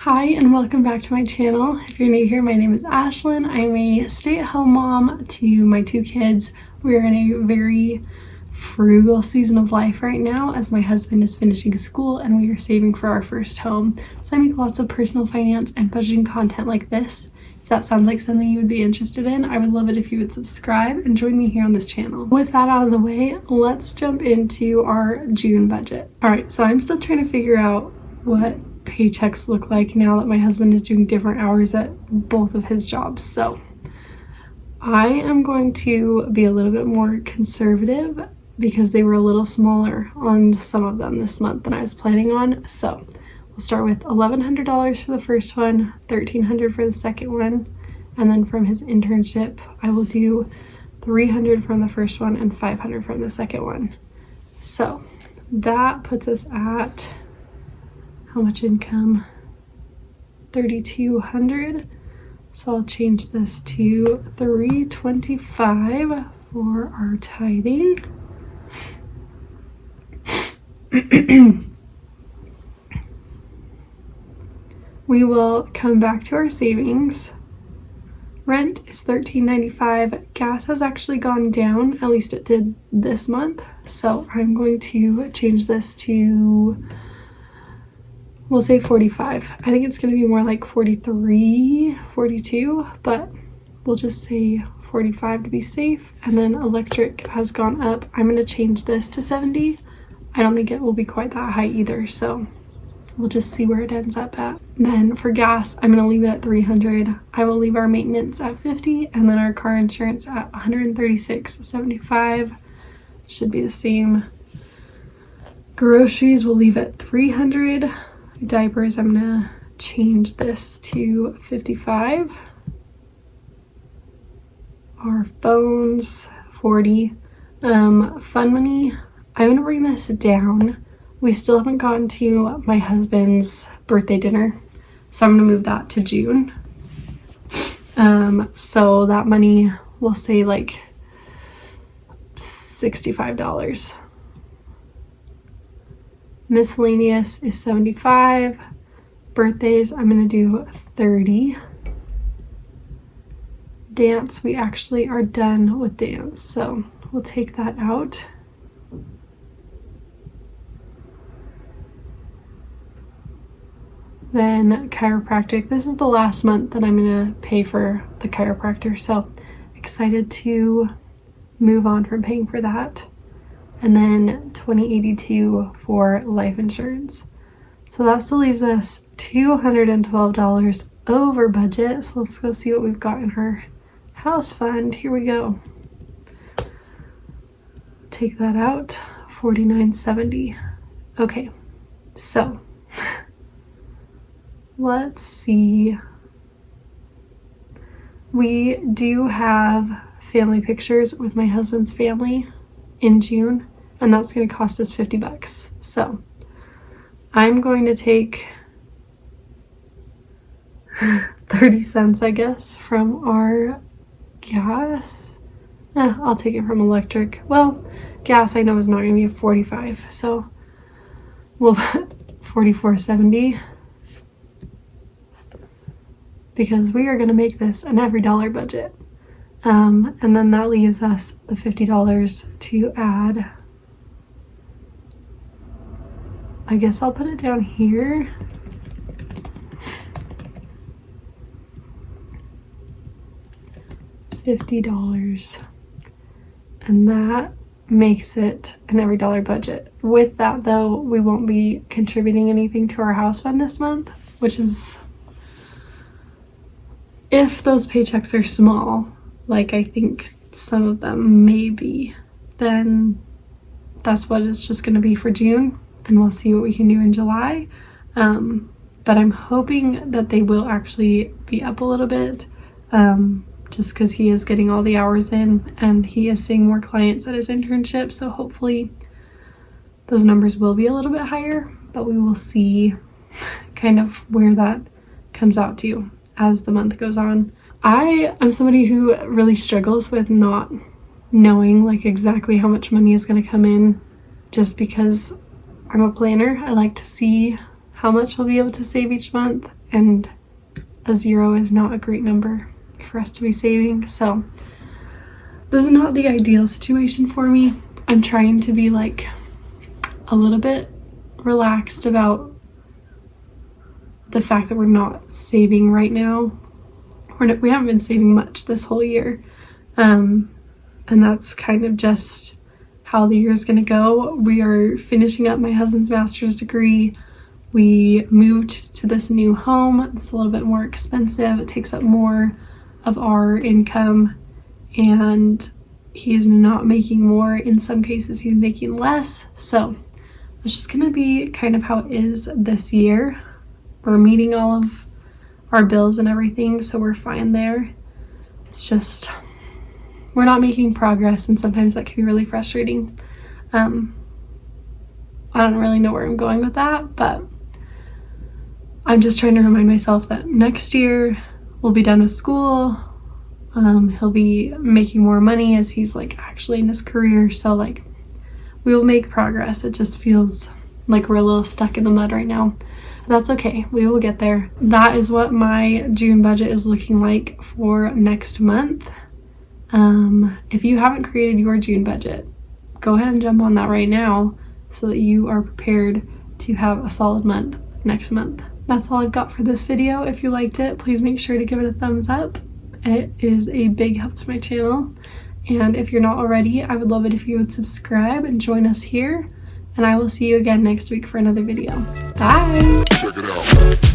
Hi and welcome back to my channel. If you're new here, my name is Ashlyn. I'm a stay-at-home mom to my two kids. We are in a very frugal season of life right now as my husband is finishing school and we are saving for our first home. So I make lots of personal finance and budgeting content like this. If that sounds like something you would be interested in, I would love it if you would subscribe and join me here on this channel. With that out of the way, let's jump into our June budget. Alright, so I'm still trying to figure out what paychecks look like now that my husband is doing different hours at both of his jobs. So I am going to be a little bit more conservative because they were a little smaller on some of them this month than I was planning on. So we'll start with $1,100 for the first one, $1,300 for the second one, and then from his internship I will do $300 from the first one and $500 from the second one. So that puts us at how much income? $3,200. So I'll change this to $325 for our tithing. We will come back to our savings. Rent is $13.95. Gas has actually gone down, at least it did this month. So I'm going to change this to, we'll say 45. I think it's going to be more like 43, 42, but we'll just say 45 to be safe. And then electric has gone up. I'm going to change this to 70. I don't think it will be quite that high either, so we'll just see where it ends up at. Then for gas, I'm going to leave it at 300. I will leave our maintenance at 50 and then our car insurance at 136.75. Should be the same. Groceries we'll leave at 300. Diapers, I'm gonna change this to 55. Our phones, 40. Fun money, I'm gonna bring this down. We still haven't gotten to my husband's birthday dinner, so I'm gonna move that to June. So that money, we'll say like $65. Miscellaneous is 75. Birthdays, I'm gonna do 30. Dance, we actually are done with dance, so we'll take that out. Then chiropractic, this is the last month that I'm gonna pay for the chiropractor, so excited to move on from paying for that. And then $20.82 for life insurance. So that still leaves us $212 over budget. So let's go see what we've got in our house fund. Here we go. Take that out, $49.70. Okay, so let's see. We do have family pictures with my husband's family in June, and that's going to cost us $50. So I'm going to take 30 cents, I guess, from our gas. I'll take it from electric. Well, gas I know is not going to be 45, so we'll put $44.70 because we are going to make this an EveryDollar budget. And then that leaves us the $50 to add. I guess I'll put it down here. $50. And that makes it an EveryDollar budget. With that though, we won't be contributing anything to our house fund this month, which is, if those paychecks are small, like I think some of them may be, then that's what it's just going to be for June, and we'll see what we can do in July. But I'm hoping that they will actually be up a little bit, just because he is getting all the hours in and he is seeing more clients at his internship, so hopefully those numbers will be a little bit higher, but we will see kind of where that comes out to as the month goes on. I am somebody who really struggles with not knowing like exactly how much money is going to come in, just because I'm a planner. I like to see how much we'll be able to save each month, and a 0 is not a great number for us to be saving. So this is not the ideal situation for me. I'm trying to be like a little bit relaxed about the fact that we're not saving right now. We haven't been saving much this whole year. And that's kind of just how the year is going to go. We are finishing up my husband's master's degree. We moved to this new home. It's a little bit more expensive. It takes up more of our income, and he is not making more. In some cases, he's making less. So it's just going to be kind of how it is this year. We're meeting all of our bills and everything, so we're fine there. It's just we're not making progress, and sometimes that can be really frustrating. I don't really know where I'm going with that, but I'm just trying to remind myself that next year we'll be done with school. He'll be making more money as he's like actually in his career, so like we will make progress. It just feels like we're a little stuck in the mud right now. That's okay, we will get there. That is what my June budget is looking like for next month. If you haven't created your June budget, go ahead and jump on that right now so that you are prepared to have a solid month next month. That's all I've got for this video. If you liked it, please make sure to give it a thumbs up. It is a big help to my channel. And if you're not already, I would love it if you would subscribe and join us here. And I will see you again next week for another video. Bye! Check it out.